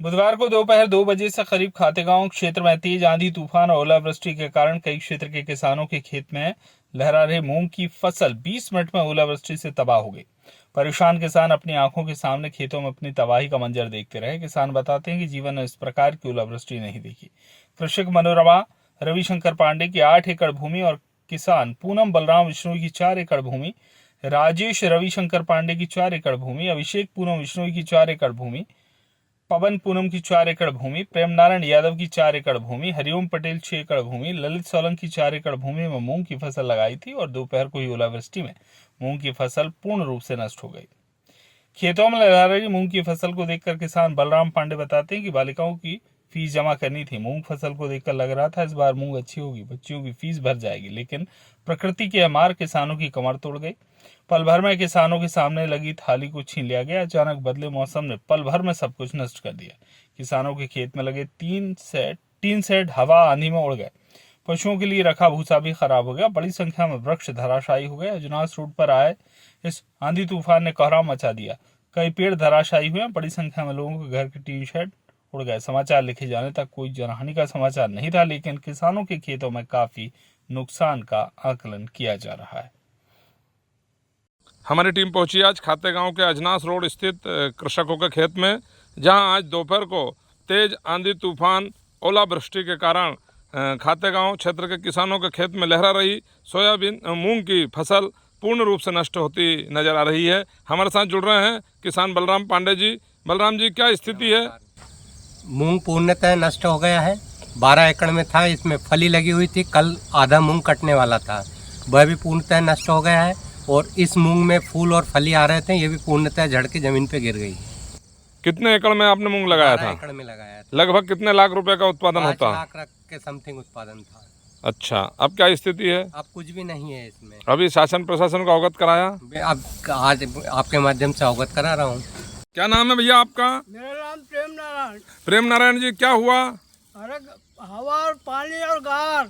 बुधवार को दोपहर 2 बजे से करीब खातेगांव क्षेत्र में तेज आंधी तूफान और ओलावृष्टि के कारण कई क्षेत्र के किसानों के खेत में लहरा रहे मूंग की फसल 20 मिनट में ओलावृष्टि से तबाह हो गई। परेशान किसान अपनी आंखों के सामने खेतों में अपनी तबाही का मंजर देखते रहे। किसान बताते हैं कि जीवन में इस प्रकार की ओलावृष्टि नहीं देखी। कृषक मनोरमा रविशंकर पांडे की 8 एकड़ भूमि और किसान पूनम बलराम विश्नोई की 4 एकड़ भूमि, राजेश रविशंकर पांडे की 4 एकड़ भूमि, अभिषेक पूनम विश्नोई की 4 एकड़ भूमि, पवन पूनम की 4 एकड़ भूमि, प्रेम नारायण यादव की 4 एकड़ भूमि, हरिओम पटेल 6 एकड़ भूमि, ललित सोलंकी की 4 एकड़ भूमि में मूंग की फसल लगाई थी और दोपहर को हुई ओलावृष्टि में मूंग की फसल पूर्ण रूप से नष्ट हो गई। खेतों में लगा रही मूंग की फसल को देखकर किसान बलराम पांडे बताते हैं कि बालिकाओं की फीस जमा करनी थी। मूंग फसल को देखकर लग रहा था इस बार मूंग अच्छी होगी, बच्चियों की फीस भर जाएगी, लेकिन प्रकृति की मार किसानों की कमर तोड़ गई। पल भर में किसानों के सामने लगी थाली को छीन लिया गया। अचानक बदले मौसम ने पल भर में सब कुछ नष्ट कर दिया। किसानों के खेत में लगे तीन सेट हवा आंधी में उड़ गए। पशुओं के लिए रखा भूसा भी खराब हो गया। बड़ी संख्या में वृक्ष धराशायी हो गए। अजनास रोड पर आए इस आंधी तूफान ने कोहराम मचा दिया। कई पेड़ धराशायी हुए। बड़ी संख्या में लोगों के घर के टीन शेड उड़ गए। समाचार लिखे जाने तक कोई जनहानि का समाचार नहीं था, लेकिन किसानों के खेतों में काफी नुकसान का आकलन किया जा रहा है। हमारी टीम पहुंची आज खातेगांव के अजनास रोड स्थित कृषकों के खेत में, जहां आज दोपहर को तेज आंधी तूफान ओलावृष्टि के कारण खातेगांव क्षेत्र के किसानों के खेत में लहरा रही सोयाबीन मूंग की फसल पूर्ण रूप से नष्ट होती नजर आ रही है। हमारे साथ जुड़ रहे हैं किसान बलराम पांडे जी। बलराम जी, क्या स्थिति है? मूंग पूर्णतः नष्ट हो गया है। 12 एकड़ में था, इसमें फली लगी हुई थी। कल आधा मूंग कटने वाला था, वह भी पूर्णतः नष्ट हो गया है। और इस मूंग में फूल और फली आ रहे थे, ये भी पूर्णतः झड़ के जमीन पे गिर गई। कितने एकड़ में आपने मूंग लगाया था? 12 एकड़ में लगाया था। लगभग कितने लाख रुपए का उत्पादन 5 होता? लाख के समथिंग उत्पादन था। अच्छा, अब क्या स्थिति है? अब कुछ भी नहीं है इसमें। अभी शासन प्रशासन को अवगत कराया? अब आज आपके माध्यम से अवगत करा रहा हूँ। क्या नाम है भैया आपका? मेरा नाम प्रेम नारायण। प्रेम नारायण जी, क्या हुआ? अरे हवा और पानी और गार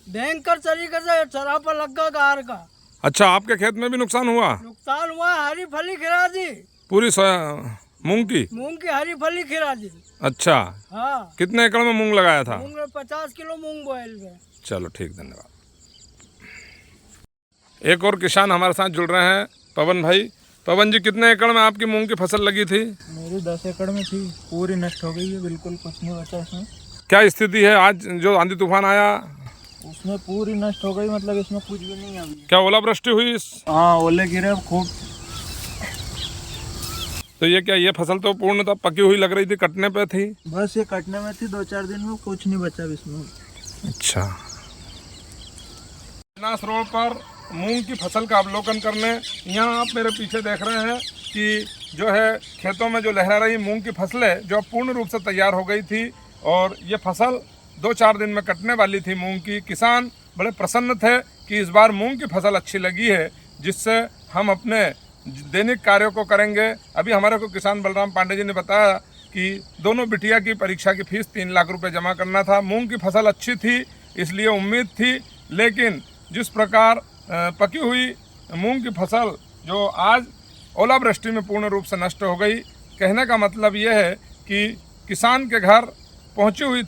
भयंकर तरीके से चरा पर लग गया गार का। अच्छा, आपके खेत में भी नुकसान हुआ? नुकसान हुआ, हरी फली खिला दी। पूरी मूंग की हरी फली खिला दी। अच्छा, हाँ। कितने एकड़ में मूंग लगाया था? मूंग में 50 किलो मूंग बोयल गए। चलो ठीक, धन्यवाद। एक और किसान हमारे साथ जुड़ रहे हैं, पवन भाई। पवन जी, कितने एकड़ में आपकी मूंग की फसल लगी थी? मेरी 10 एकड़ में थी, पूरी नष्ट हो गई है, बिल्कुल कुछ नहीं बचा इसमें। क्या स्थिति है? आज जो आंधी तूफान आया उसमें पूरी नष्ट हो गई, मतलब इसमें कुछ भी नहीं है। क्या ओलावृष्टि हुई? हाँ, ओले गिरे खूब। तो ये फसल तो पूर्णतः पकी हुई लग रही थी, कटने पे थी। बस ये कटने में थी, 2-4 दिन में कुछ नहीं बचा इसमें। अच्छा, अजनास रोड पर मूंग की फसल का अवलोकन करने यहाँ आप मेरे पीछे देख रहे हैं कि जो है खेतों में जो लहरा रही मूंग की फसलें जो पूर्ण रूप से तैयार हो गई थी और ये फसल 2-4 दिन में कटने वाली थी मूंग की। किसान बड़े प्रसन्न थे कि इस बार मूंग की फसल अच्छी लगी है, जिससे हम अपने दैनिक कार्यों को करेंगे। अभी हमारे को किसान बलराम पांडे जी ने बताया कि दोनों बिटिया की परीक्षा की फीस 3 लाख रुपए जमा करना था। मूंग की फसल अच्छी थी, इसलिए उम्मीद थी, लेकिन जिस प्रकार पकी हुई मूंग की फसल जो आज ओलावृष्टि में पूर्ण रूप से नष्ट हो गई। कहने का मतलब यह है कि किसान के घर पहुंची हुई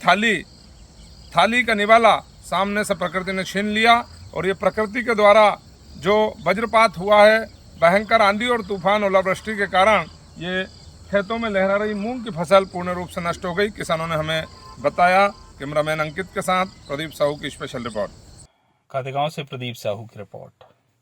थाली का निवाला सामने से प्रकृति ने छीन लिया। और ये प्रकृति के द्वारा जो वज्रपात हुआ है, भयंकर आंधी और तूफान ओलावृष्टि के कारण ये खेतों में लहरा रही मूंग की फसल पूर्ण रूप से नष्ट हो गई। किसानों ने हमें बताया। कैमरामैन अंकित के साथ प्रदीप साहू की स्पेशल रिपोर्ट। खातेगांव से प्रदीप साहू की रिपोर्ट।